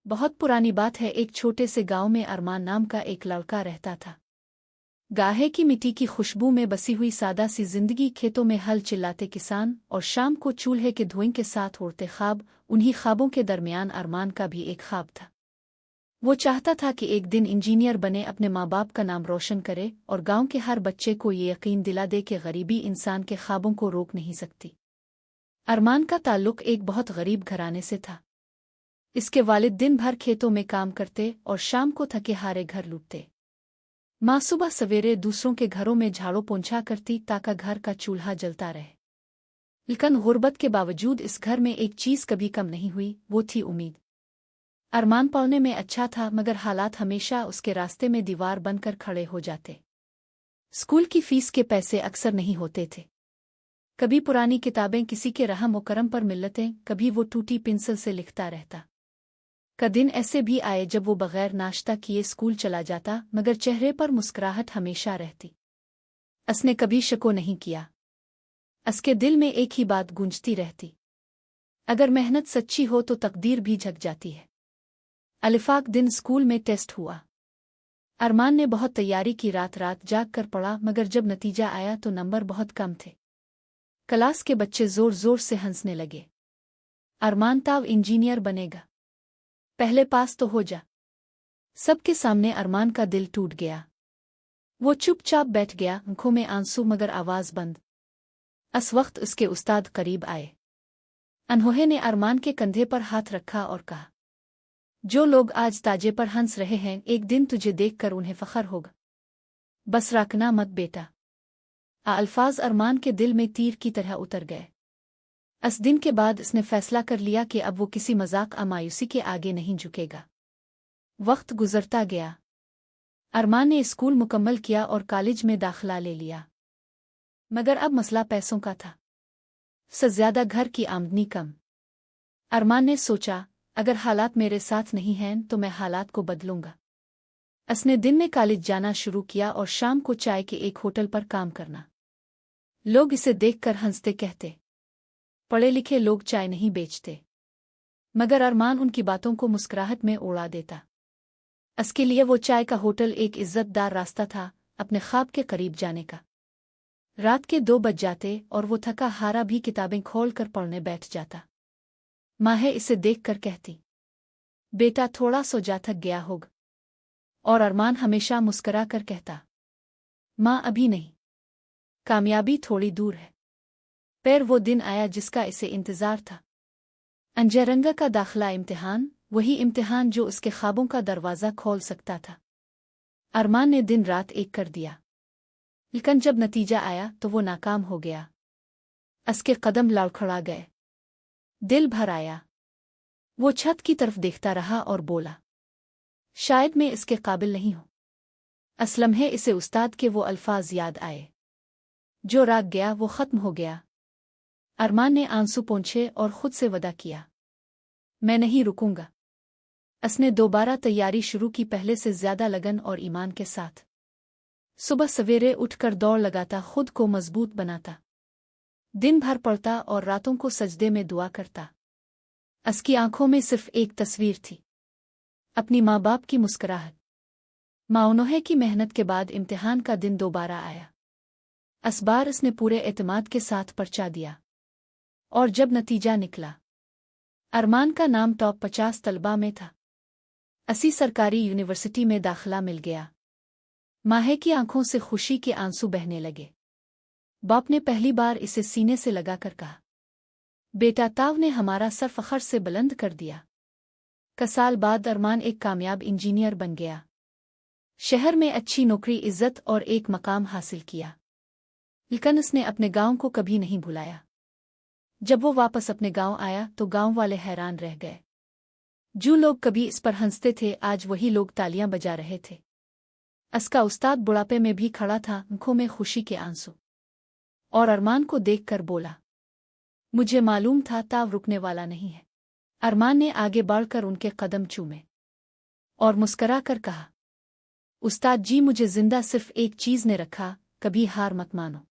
बहुत पुरानी बात है। एक छोटे से गांव में अरमान नाम का एक लड़का रहता था। गाहे की मिट्टी की खुशबू में बसी हुई सादा सी जिंदगी, खेतों में हल चिल्लाते किसान और शाम को चूल्हे के धुएं के साथ उड़ते ख्वाब। उन्हीं ख्वाबों के दरमियान अरमान का भी एक ख्वाब था। वो चाहता था कि एक दिन इंजीनियर बने, अपने माँ बाप का नाम रोशन करे और गांव के हर बच्चे को ये यकीन दिला दे कि गरीबी इंसान के ख्वाबों को रोक नहीं सकती। अरमान का ताल्लुक एक बहुत गरीब घराने से था। इसके वालिद दिन भर खेतों में काम करते और शाम को थके हारे घर लौटते। माँ सुबह सवेरे दूसरों के घरों में झाड़ू पोंछा करती ताकि घर का चूल्हा जलता रहे। लेकिन गुर्बत के बावजूद इस घर में एक चीज़ कभी कम नहीं हुई, वो थी उम्मीद। अरमान पढ़ने में अच्छा था, मगर हालात हमेशा उसके रास्ते में दीवार बनकर खड़े हो जाते। स्कूल की फीस के पैसे अक्सर नहीं होते थे। कभी पुरानी किताबें किसी के रहम व करम पर मिलतें, कभी वो टूटी पेंसिल से लिखता रहता। का दिन ऐसे भी आए जब वो बगैर नाश्ता किए स्कूल चला जाता, मगर चेहरे पर मुस्कुराहट हमेशा रहती। उसने कभी शको नहीं किया। उसके दिल में एक ही बात गूंजती रहती, अगर मेहनत सच्ची हो तो तकदीर भी झक जाती है। अलिफाक दिन स्कूल में टेस्ट हुआ। अरमान ने बहुत तैयारी की, रात रात जाग कर पढ़ा, मगर जब नतीजा आया तो नंबर बहुत कम थे। क्लास के बच्चे जोर जोर से हंसने लगे। अरमान ताव इंजीनियर बनेगा, पहले पास तो हो जा। सबके सामने अरमान का दिल टूट गया। वो चुपचाप बैठ गया, आंखों में आंसू मगर आवाज बंद। इस वक्त उसके उस्ताद करीब आए। अनहोहे ने अरमान के कंधे पर हाथ रखा और कहा, जो लोग आज ताजे पर हंस रहे हैं, एक दिन तुझे देखकर उन्हें फख्र होगा। बस रखना मत बेटा। अल्फाज अरमान के दिल में तीर की तरह उतर गए। इस दिन के बाद उसने फैसला कर लिया कि अब वो किसी मजाक या मायूसी के आगे नहीं झुकेगा। वक्त गुजरता गया। अरमान ने स्कूल मुकम्मल किया और कॉलेज में दाखिला ले लिया, मगर अब मसला पैसों का था। सबसे ज्यादा घर की आमदनी कम। अरमान ने सोचा, अगर हालात मेरे साथ नहीं हैं तो मैं हालात को बदलूंगा। उसने दिन में कॉलेज जाना शुरू किया और शाम को चाय के एक होटल पर काम करना। लोग इसे देखकर हंसते, कहते पढ़े लिखे लोग चाय नहीं बेचते, मगर अरमान उनकी बातों को मुस्कुराहट में उड़ा देता। इसके लिए वो चाय का होटल एक इज्जतदार रास्ता था अपने ख्वाब के करीब जाने का। रात के 2 बज जाते और वो थका हारा भी किताबें खोल कर पढ़ने बैठ जाता। माँ इसे देखकर कहती, बेटा थोड़ा सो जा, थक गया होगा। और अरमान हमेशा मुस्कुरा कर कहता, माँ अभी नहीं, कामयाबी थोड़ी दूर है। फिर वो दिन आया जिसका इसे इंतजार था। अंजरंगा का दाखिला इम्तिहान, वही इम्तिहान जो उसके ख्वाबों का दरवाज़ा खोल सकता था। अरमान ने दिन रात एक कर दिया, लेकिन जब नतीजा आया तो वो नाकाम हो गया। उसके कदम लड़खड़ा गए, दिल भर आया। वो छत की तरफ देखता रहा और बोला, शायद मैं इसके काबिल नहीं हूं। इस लम्हे इसे उस्ताद के वो अल्फाज याद आए, जो राग गया वो खत्म हो गया। अरमान ने आंसू पोंछे और खुद से वदा किया, मैं नहीं रुकूंगा। उसने दोबारा तैयारी शुरू की, पहले से ज्यादा लगन और ईमान के साथ। सुबह सवेरे उठकर दौड़ लगाता, खुद को मजबूत बनाता। दिन भर पढ़ता और रातों को सजदे में दुआ करता। उसकी आंखों में सिर्फ एक तस्वीर थी, अपनी माँ बाप की मुस्कुराहट। माउनोहे की मेहनत के बाद इम्तिहान का दिन दोबारा आया। इस बार उसने पूरे एतमाद के साथ पर्चा दिया और जब नतीजा निकला, अरमान का नाम टॉप 50 तलबा में था। 80 सरकारी यूनिवर्सिटी में दाखिला मिल गया। माहे की आंखों से खुशी के आंसू बहने लगे। बाप ने पहली बार इसे सीने से लगाकर कहा, बेटा ताव ने हमारा सर फख्र से बुलंद कर दिया। का साल बाद अरमान एक कामयाब इंजीनियर बन गया। शहर में अच्छी नौकरी, इज्जत और एक मकाम हासिल किया। लेकिन उसने अपने गांव को कभी नहीं भुलाया। जब वो वापस अपने गांव आया तो गांव वाले हैरान रह गए। जो लोग कभी इस पर हंसते थे, आज वही लोग तालियां बजा रहे थे। उसका उस्ताद बुढ़ापे में भी खड़ा था, आंखों में खुशी के आंसू, और अरमान को देखकर बोला, मुझे मालूम था ताव रुकने वाला नहीं है। अरमान ने आगे बढ़कर उनके कदम चूमे और मुस्करा कर कहा, उस्ताद जी, मुझे जिंदा सिर्फ एक चीज ने रखा, कभी हार मत मानो।